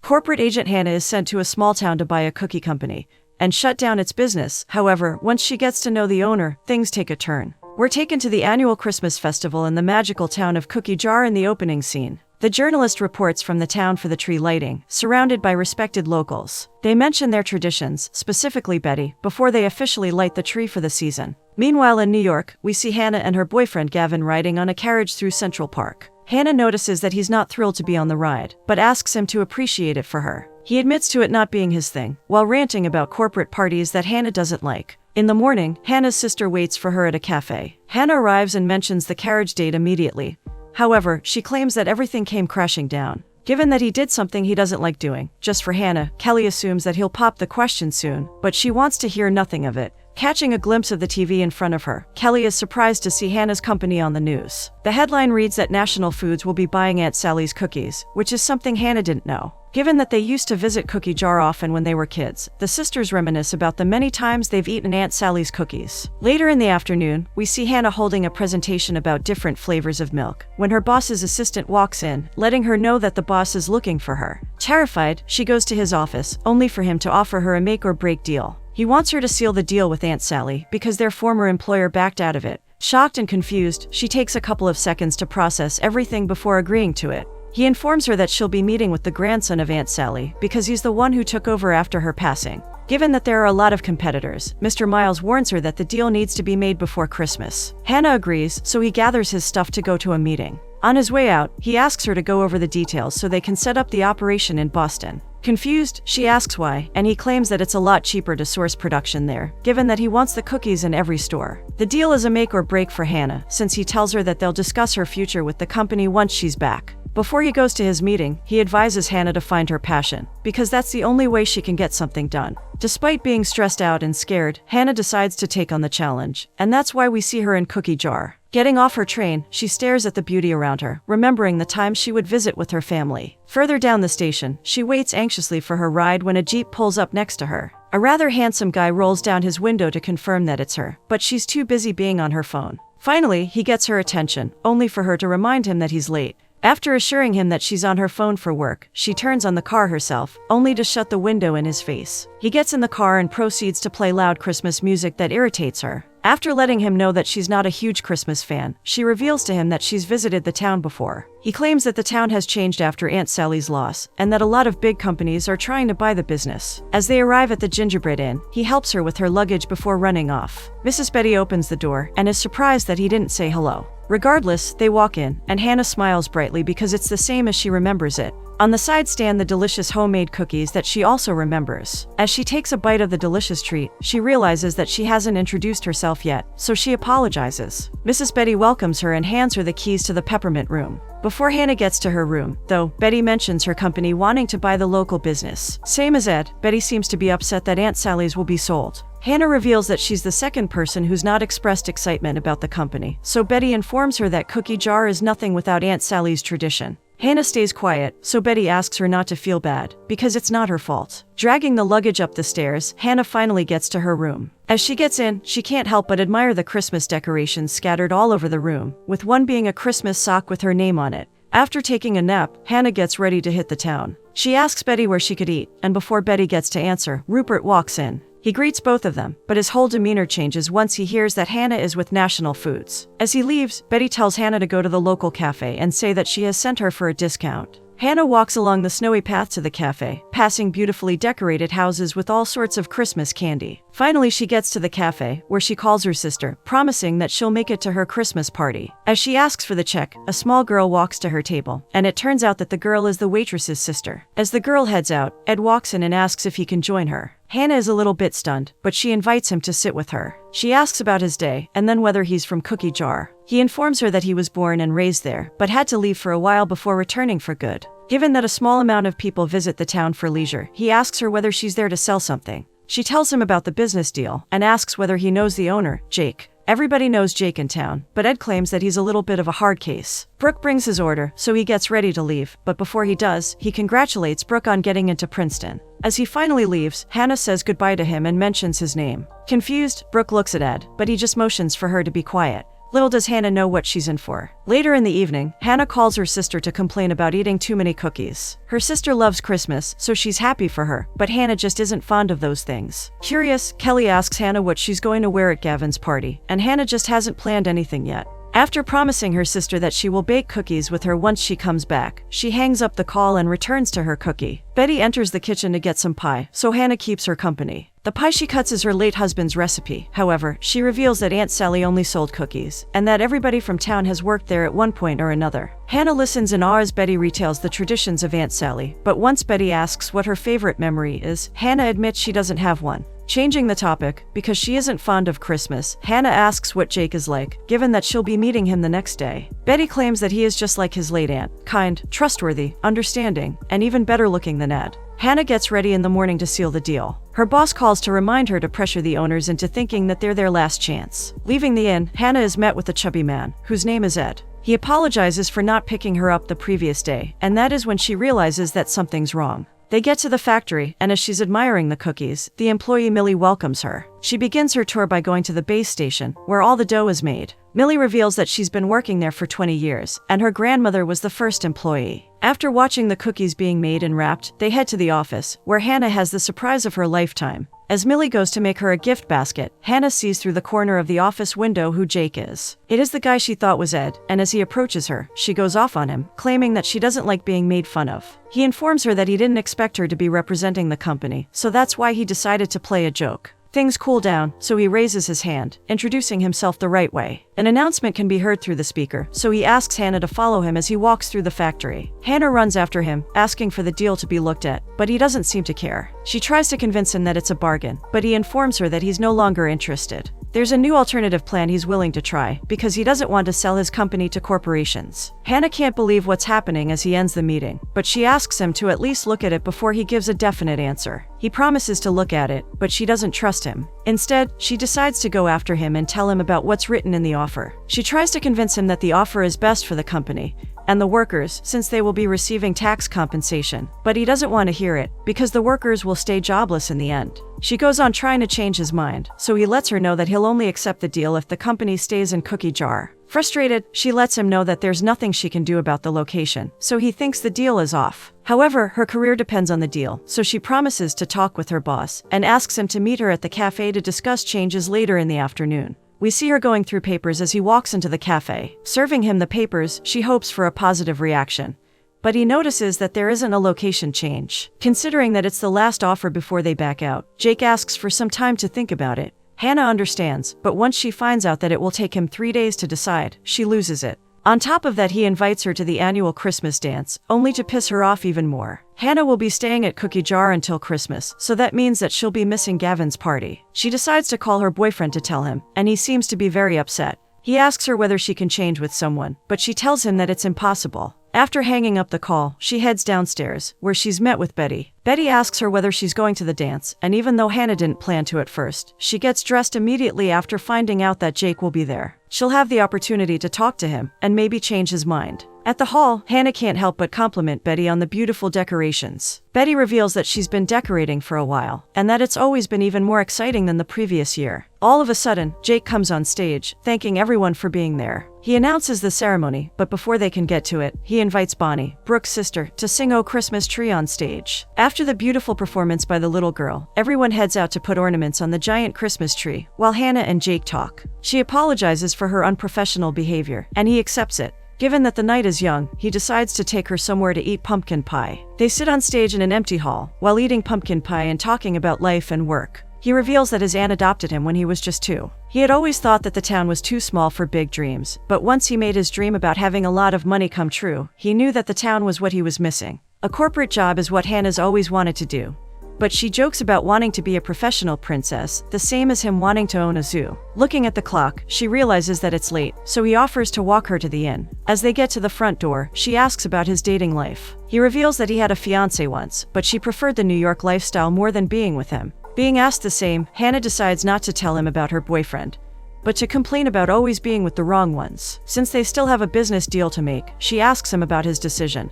Corporate agent Hannah is sent to a small town to buy a cookie company and shut down its business. However, once she gets to know the owner, things take a turn. We're taken to the annual Christmas festival in the magical town of Cookie Jar in the opening scene. The journalist reports from the town for the tree lighting, surrounded by respected locals. They mention their traditions, specifically Betty, before they officially light the tree for the season. Meanwhile in New York, we see Hannah and her boyfriend Gavin riding on a carriage through Central Park. Hannah notices that he's not thrilled to be on the ride, but asks him to appreciate it for her. He admits to it not being his thing, while ranting about corporate parties that Hannah doesn't like. In the morning, Hannah's sister waits for her at a cafe. Hannah arrives and mentions the carriage date immediately. However, she claims that everything came crashing down. Given that he did something he doesn't like doing, just for Hannah, Kelly assumes that he'll pop the question soon, but she wants to hear nothing of it. Catching a glimpse of the TV in front of her, Kelly is surprised to see Hannah's company on the news. The headline reads that National Foods will be buying Aunt Sally's cookies, which is something Hannah didn't know. Given that they used to visit Cookie Jar often when they were kids, the sisters reminisce about the many times they've eaten Aunt Sally's cookies. Later in the afternoon, we see Hannah holding a presentation about different flavors of milk, when her boss's assistant walks in, letting her know that the boss is looking for her. Terrified, she goes to his office, only for him to offer her a make-or-break deal. He wants her to seal the deal with Aunt Sally because their former employer backed out of it. Shocked and confused, she takes a couple of seconds to process everything before agreeing to it. He informs her that she'll be meeting with the grandson of Aunt Sally because he's the one who took over after her passing. Given that there are a lot of competitors, Mr. Miles warns her that the deal needs to be made before Christmas. Hannah agrees, so he gathers his stuff to go to a meeting. On his way out, he asks her to go over the details so they can set up the operation in Boston. Confused, she asks why, and he claims that it's a lot cheaper to source production there, given that he wants the cookies in every store. The deal is a make or break for Hannah, since he tells her that they'll discuss her future with the company once she's back. Before he goes to his meeting, he advises Hannah to find her passion, because that's the only way she can get something done. Despite being stressed out and scared, Hannah decides to take on the challenge, and that's why we see her in Cookie Jar. Getting off her train, she stares at the beauty around her, remembering the times she would visit with her family. Further down the station, she waits anxiously for her ride when a Jeep pulls up next to her. A rather handsome guy rolls down his window to confirm that it's her, but she's too busy being on her phone. Finally, he gets her attention, only for her to remind him that he's late. After assuring him that she's on her phone for work, she turns on the car herself, only to shut the window in his face. He gets in the car and proceeds to play loud Christmas music that irritates her. After letting him know that she's not a huge Christmas fan, she reveals to him that she's visited the town before. He claims that the town has changed after Aunt Sally's loss, and that a lot of big companies are trying to buy the business. As they arrive at the Gingerbread Inn, he helps her with her luggage before running off. Mrs. Betty opens the door and is surprised that he didn't say hello. Regardless, they walk in, and Hannah smiles brightly because it's the same as she remembers it. On the side stand the delicious homemade cookies that she also remembers. As she takes a bite of the delicious treat, she realizes that she hasn't introduced herself yet, so she apologizes. Mrs. Betty welcomes her and hands her the keys to the peppermint room. Before Hannah gets to her room, though, Betty mentions her company wanting to buy the local business. Same as Ed, Betty seems to be upset that Aunt Sally's will be sold. Hannah reveals that she's the second person who's not expressed excitement about the company, so Betty informs her that Cookie Jar is nothing without Aunt Sally's tradition. Hannah stays quiet, so Betty asks her not to feel bad, because it's not her fault. Dragging the luggage up the stairs, Hannah finally gets to her room. As she gets in, she can't help but admire the Christmas decorations scattered all over the room, with one being a Christmas sock with her name on it. After taking a nap, Hannah gets ready to hit the town. She asks Betty where she could eat, and before Betty gets to answer, Rupert walks in. He greets both of them, but his whole demeanor changes once he hears that Hannah is with National Foods. As he leaves, Betty tells Hannah to go to the local cafe and say that she has sent her for a discount. Hannah walks along the snowy path to the cafe, passing beautifully decorated houses with all sorts of Christmas candy. Finally, she gets to the cafe, where she calls her sister, promising that she'll make it to her Christmas party. As she asks for the check, a small girl walks to her table, and it turns out that the girl is the waitress's sister. As the girl heads out, Ed walks in and asks if he can join her. Hannah is a little bit stunned, but she invites him to sit with her. She asks about his day, and then whether he's from Cookie Jar. He informs her that he was born and raised there, but had to leave for a while before returning for good. Given that a small amount of people visit the town for leisure, he asks her whether she's there to sell something. She tells him about the business deal, and asks whether he knows the owner, Jake. Everybody knows Jake in town, but Ed claims that he's a little bit of a hard case. Brooke brings his order, so he gets ready to leave, but before he does, he congratulates Brooke on getting into Princeton. As he finally leaves, Hannah says goodbye to him and mentions his name. Confused, Brooke looks at Ed, but he just motions for her to be quiet. Little does Hannah know what she's in for. Later in the evening, Hannah calls her sister to complain about eating too many cookies. Her sister loves Christmas, so she's happy for her, but Hannah just isn't fond of those things. Curious, Kelly asks Hannah what she's going to wear at Gavin's party, and Hannah just hasn't planned anything yet. After promising her sister that she will bake cookies with her once she comes back, she hangs up the call and returns to her cookie. Betty enters the kitchen to get some pie, so Hannah keeps her company. The pie she cuts is her late husband's recipe. However, she reveals that Aunt Sally only sold cookies, and that everybody from town has worked there at one point or another. Hannah listens in awe as Betty retells the traditions of Aunt Sally, but once Betty asks what her favorite memory is, Hannah admits she doesn't have one. Changing the topic, because she isn't fond of Christmas, Hannah asks what Jake is like, given that she'll be meeting him the next day. Betty claims that he is just like his late aunt, kind, trustworthy, understanding, and even better looking than Ed. Hannah gets ready in the morning to seal the deal. Her boss calls to remind her to pressure the owners into thinking that they're their last chance. Leaving the inn, Hannah is met with a chubby man, whose name is Ed. He apologizes for not picking her up the previous day, and that is when she realizes that something's wrong. They get to the factory, and as she's admiring the cookies, the employee Millie welcomes her. She begins her tour by going to the base station, where all the dough is made. Millie reveals that she's been working there for 20 years, and her grandmother was the first employee. After watching the cookies being made and wrapped, they head to the office, where Hannah has the surprise of her lifetime. As Millie goes to make her a gift basket, Hannah sees through the corner of the office window who Jake is. It is the guy she thought was Ed, and as he approaches her, she goes off on him, claiming that she doesn't like being made fun of. He informs her that he didn't expect her to be representing the company, so that's why he decided to play a joke. Things cool down, so he raises his hand, introducing himself the right way. An announcement can be heard through the speaker, so he asks Hannah to follow him as he walks through the factory. Hannah runs after him, asking for the deal to be looked at, but he doesn't seem to care. She tries to convince him that it's a bargain, but he informs her that he's no longer interested. There's a new alternative plan he's willing to try, because he doesn't want to sell his company to corporations. Hannah can't believe what's happening as he ends the meeting, but she asks him to at least look at it before he gives a definite answer. He promises to look at it, but she doesn't trust him. Instead, she decides to go after him and tell him about what's written in the offer. She tries to convince him that the offer is best for the company and the workers, since they will be receiving tax compensation. But he doesn't want to hear it, because the workers will stay jobless in the end. She goes on trying to change his mind, so he lets her know that he'll only accept the deal if the company stays in Cookie Jar. Frustrated, she lets him know that there's nothing she can do about the location, so he thinks the deal is off. However, her career depends on the deal, so she promises to talk with her boss, and asks him to meet her at the cafe to discuss changes later in the afternoon. We see her going through papers as he walks into the cafe. Serving him the papers, she hopes for a positive reaction. But he notices that there isn't a location change. Considering that it's the last offer before they back out, Jake asks for some time to think about it. Hannah understands, but once she finds out that it will take him 3 days to decide, she loses it. On top of that, he invites her to the annual Christmas dance, only to piss her off even more. Hannah will be staying at Cookie Jar until Christmas, so that means that she'll be missing Gavin's party. She decides to call her boyfriend to tell him, and he seems to be very upset. He asks her whether she can change with someone, but she tells him that it's impossible. After hanging up the call, she heads downstairs, where she's met with Betty. Betty asks her whether she's going to the dance, and even though Hannah didn't plan to at first, she gets dressed immediately after finding out that Jake will be there. She'll have the opportunity to talk to him, and maybe change his mind. At the hall, Hannah can't help but compliment Betty on the beautiful decorations. Betty reveals that she's been decorating for a while, and that it's always been even more exciting than the previous year. All of a sudden, Jake comes on stage, thanking everyone for being there. He announces the ceremony, but before they can get to it, he invites Bonnie, Brooke's sister, to sing "Oh Christmas Tree" on stage. After the beautiful performance by the little girl, everyone heads out to put ornaments on the giant Christmas tree, while Hannah and Jake talk. She apologizes for her unprofessional behavior, and he accepts it. Given that the night is young, he decides to take her somewhere to eat pumpkin pie. They sit on stage in an empty hall, while eating pumpkin pie and talking about life and work. He reveals that his aunt adopted him when he was just 2. He had always thought that the town was too small for big dreams, but once he made his dream about having a lot of money come true, he knew that the town was what he was missing. A corporate job is what Hannah's always wanted to do. But she jokes about wanting to be a professional princess, the same as him wanting to own a zoo. Looking at the clock, she realizes that it's late, so he offers to walk her to the inn. As they get to the front door, she asks about his dating life. He reveals that he had a fiancée once, but she preferred the New York lifestyle more than being with him. Being asked the same, Hannah decides not to tell him about her boyfriend, but to complain about always being with the wrong ones. Since they still have a business deal to make, she asks him about his decision,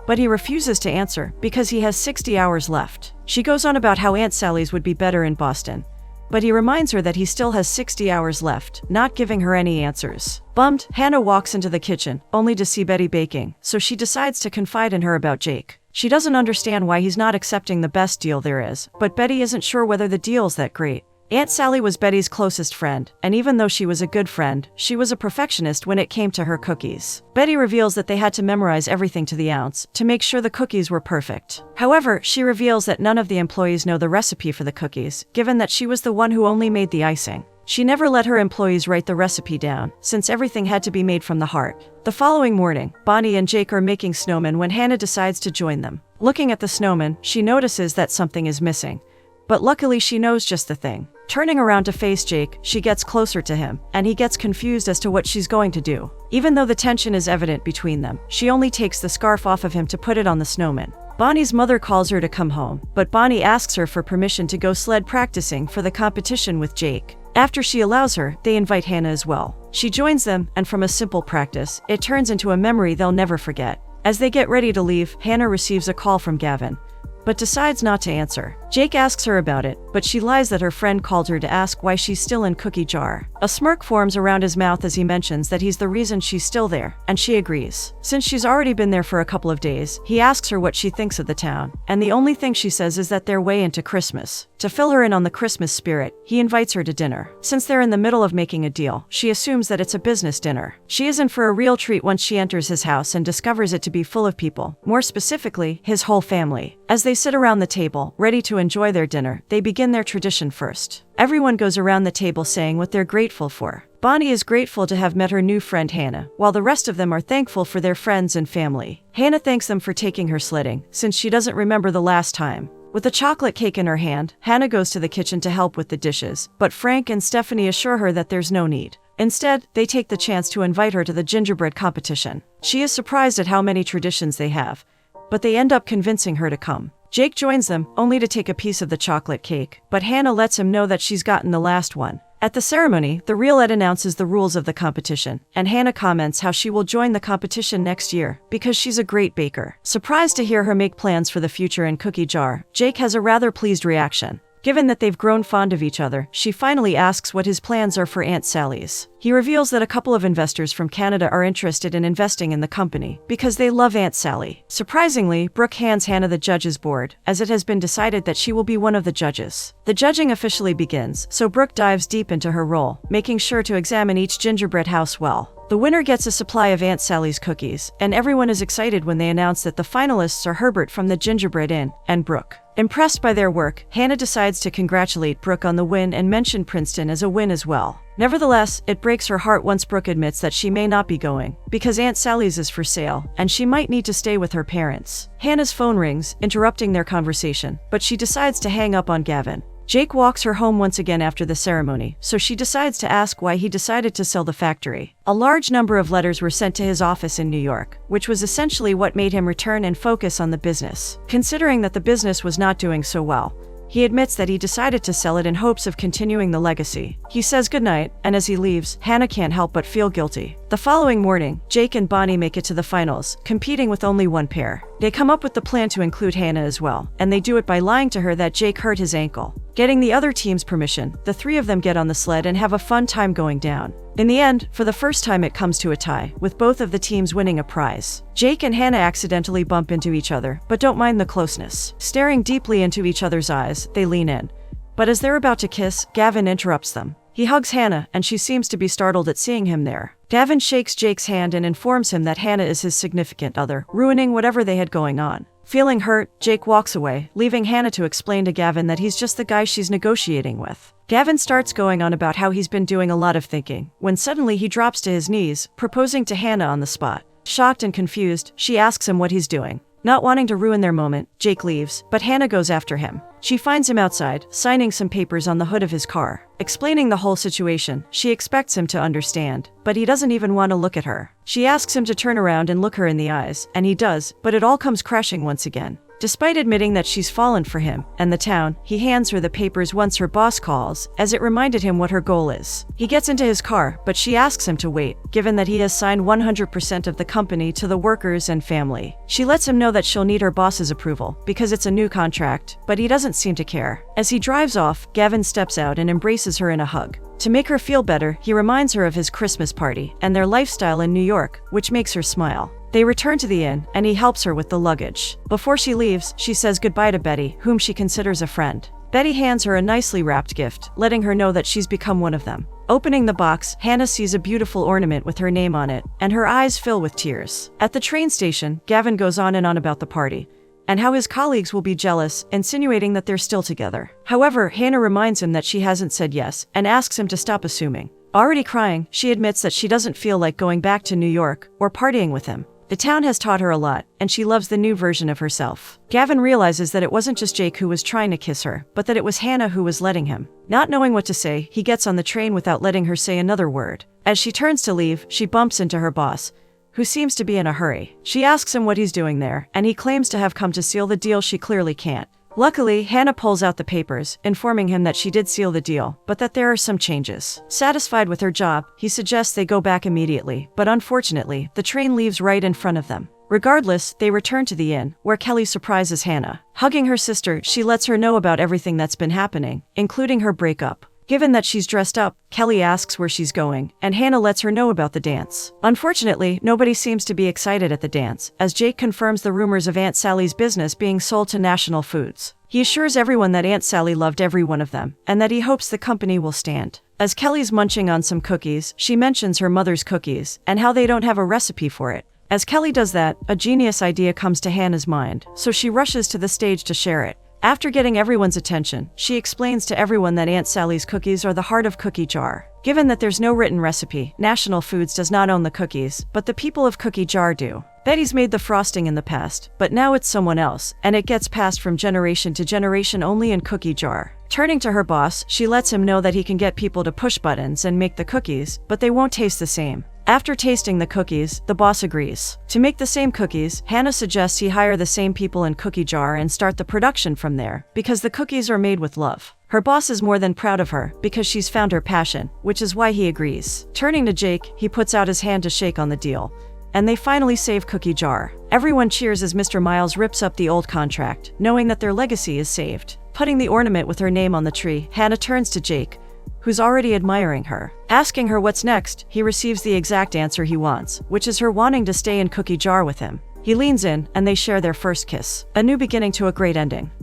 but he refuses to answer because he has 60 hours left. She goes on about how Aunt Sally's would be better in Boston, but he reminds her that he still has 60 hours left, not giving her any answers. Bummed, Hannah walks into the kitchen, only to see Betty baking, so she decides to confide in her about Jake. She doesn't understand why he's not accepting the best deal there is, but Betty isn't sure whether the deal's that great. Aunt Sally was Betty's closest friend, and even though she was a good friend, she was a perfectionist when it came to her cookies. Betty reveals that they had to memorize everything to the ounce to make sure the cookies were perfect. However, she reveals that none of the employees know the recipe for the cookies, given that she was the one who only made the icing. She never let her employees write the recipe down, since everything had to be made from the heart. The following morning, Bonnie and Jake are making snowmen when Hannah decides to join them. Looking at the snowman, she notices that something is missing. But luckily she knows just the thing. Turning around to face Jake, she gets closer to him, and he gets confused as to what she's going to do. Even though the tension is evident between them, she only takes the scarf off of him to put it on the snowman. Bonnie's mother calls her to come home, but Bonnie asks her for permission to go sled practicing for the competition with Jake. After she allows her, they invite Hannah as well. She joins them, and from a simple practice, it turns into a memory they'll never forget. As they get ready to leave, Hannah receives a call from Gavin, but decides not to answer. Jake asks her about it, but she lies that her friend called her to ask why she's still in Cookie Jar. A smirk forms around his mouth as he mentions that he's the reason she's still there, and she agrees. Since she's already been there for a couple of days, he asks her what she thinks of the town, and the only thing she says is that they're way into Christmas. To fill her in on the Christmas spirit, he invites her to dinner. Since they're in the middle of making a deal, she assumes that it's a business dinner. She is in for a real treat once she enters his house and discovers it to be full of people, more specifically, his whole family. As they sit around the table, ready to enjoy their dinner, they begin their tradition first. Everyone goes around the table saying what they're grateful for. Bonnie is grateful to have met her new friend Hannah, while the rest of them are thankful for their friends and family. Hannah thanks them for taking her sledding, since she doesn't remember the last time. With a chocolate cake in her hand, Hannah goes to the kitchen to help with the dishes, but Frank and Stephanie assure her that there's no need. Instead, they take the chance to invite her to the gingerbread competition. She is surprised at how many traditions they have, but they end up convincing her to come. Jake joins them, only to take a piece of the chocolate cake, but Hannah lets him know that she's gotten the last one. At the ceremony, the real Ed announces the rules of the competition, and Hannah comments how she will join the competition next year because she's a great baker. Surprised to hear her make plans for the future in Cookie Jar, Jake has a rather pleased reaction. Given that they've grown fond of each other, she finally asks what his plans are for Aunt Sally's. He reveals that a couple of investors from Canada are interested in investing in the company because they love Aunt Sally. Surprisingly, Brooke hands Hannah the judges board, as it has been decided that she will be one of the judges. The judging officially begins, so Brooke dives deep into her role, making sure to examine each gingerbread house well. The winner gets a supply of Aunt Sally's cookies, and everyone is excited when they announce that the finalists are Herbert from the Gingerbread Inn and Brooke. Impressed by their work, Hannah decides to congratulate Brooke on the win and mention Princeton as a win as well. Nevertheless, it breaks her heart once Brooke admits that she may not be going, because Aunt Sally's is for sale, and she might need to stay with her parents. Hannah's phone rings, interrupting their conversation, but she decides to hang up on Gavin. Jake walks her home once again after the ceremony, so she decides to ask why he decided to sell the factory. A large number of letters were sent to his office in New York, which was essentially what made him return and focus on the business. Considering that the business was not doing so well, he admits that he decided to sell it in hopes of continuing the legacy. He says goodnight, and as he leaves, Hannah can't help but feel guilty. The following morning, Jake and Bonnie make it to the finals, competing with only one pair. They come up with the plan to include Hannah as well, and they do it by lying to her that Jake hurt his ankle. Getting the other team's permission, the three of them get on the sled and have a fun time going down. In the end, for the first time it comes to a tie, with both of the teams winning a prize. Jake and Hannah accidentally bump into each other, but don't mind the closeness. Staring deeply into each other's eyes, they lean in. But as they're about to kiss, Gavin interrupts them. He hugs Hannah, and she seems to be startled at seeing him there. Gavin shakes Jake's hand and informs him that Hannah is his significant other, ruining whatever they had going on. Feeling hurt, Jake walks away, leaving Hannah to explain to Gavin that he's just the guy she's negotiating with. Gavin starts going on about how he's been doing a lot of thinking, when suddenly he drops to his knees, proposing to Hannah on the spot. Shocked and confused, she asks him what he's doing. Not wanting to ruin their moment, Jake leaves, but Hannah goes after him. She finds him outside, signing some papers on the hood of his car. Explaining the whole situation, she expects him to understand, but he doesn't even want to look at her. She asks him to turn around and look her in the eyes, and he does, but it all comes crashing once again. Despite admitting that she's fallen for him and the town, he hands her the papers once her boss calls, as it reminded him what her goal is. He gets into his car, but she asks him to wait, given that he has signed 100% of the company to the workers and family. She lets him know that she'll need her boss's approval, because it's a new contract, but he doesn't seem to care. As he drives off, Gavin steps out and embraces her in a hug. To make her feel better, he reminds her of his Christmas party and their lifestyle in New York, which makes her smile. They return to the inn, and he helps her with the luggage. Before she leaves, she says goodbye to Betty, whom she considers a friend. Betty hands her a nicely wrapped gift, letting her know that she's become one of them. Opening the box, Hannah sees a beautiful ornament with her name on it, and her eyes fill with tears. At the train station, Gavin goes on and on about the party, and how his colleagues will be jealous, insinuating that they're still together. However, Hannah reminds him that she hasn't said yes, and asks him to stop assuming. Already crying, she admits that she doesn't feel like going back to New York or partying with him. The town has taught her a lot, and she loves the new version of herself. Gavin realizes that it wasn't just Jake who was trying to kiss her, but that it was Hannah who was letting him. Not knowing what to say, he gets on the train without letting her say another word. As she turns to leave, she bumps into her boss, who seems to be in a hurry. She asks him what he's doing there, and he claims to have come to seal the deal she clearly can't. Luckily, Hannah pulls out the papers, informing him that she did seal the deal, but that there are some changes. Satisfied with her job, he suggests they go back immediately, but unfortunately, the train leaves right in front of them. Regardless, they return to the inn, where Kelly surprises Hannah. Hugging her sister, she lets her know about everything that's been happening, including her breakup. Given that she's dressed up, Kelly asks where she's going, and Hannah lets her know about the dance. Unfortunately, nobody seems to be excited at the dance, as Jake confirms the rumors of Aunt Sally's business being sold to National Foods. He assures everyone that Aunt Sally loved every one of them, and that he hopes the company will stand. As Kelly's munching on some cookies, she mentions her mother's cookies, and how they don't have a recipe for it. As Kelly does that, a genius idea comes to Hannah's mind, so she rushes to the stage to share it. After getting everyone's attention, she explains to everyone that Aunt Sally's cookies are the heart of Cookie Jar. Given that there's no written recipe, National Foods does not own the cookies, but the people of Cookie Jar do. Betty's made the frosting in the past, but now it's someone else, and it gets passed from generation to generation only in Cookie Jar. Turning to her boss, she lets him know that he can get people to push buttons and make the cookies, but they won't taste the same. After tasting the cookies, the boss agrees. To make the same cookies, Hannah suggests he hire the same people in Cookie Jar and start the production from there, because the cookies are made with love. Her boss is more than proud of her, because she's found her passion, which is why he agrees. Turning to Jake, he puts out his hand to shake on the deal, and they finally save Cookie Jar. Everyone cheers as Mr. Miles rips up the old contract, knowing that their legacy is saved. Putting the ornament with her name on the tree, Hannah turns to Jake, who's already admiring her. Asking her what's next, he receives the exact answer he wants, which is her wanting to stay in Cookie Jar with him. He leans in, and they share their first kiss. A new beginning to a great ending.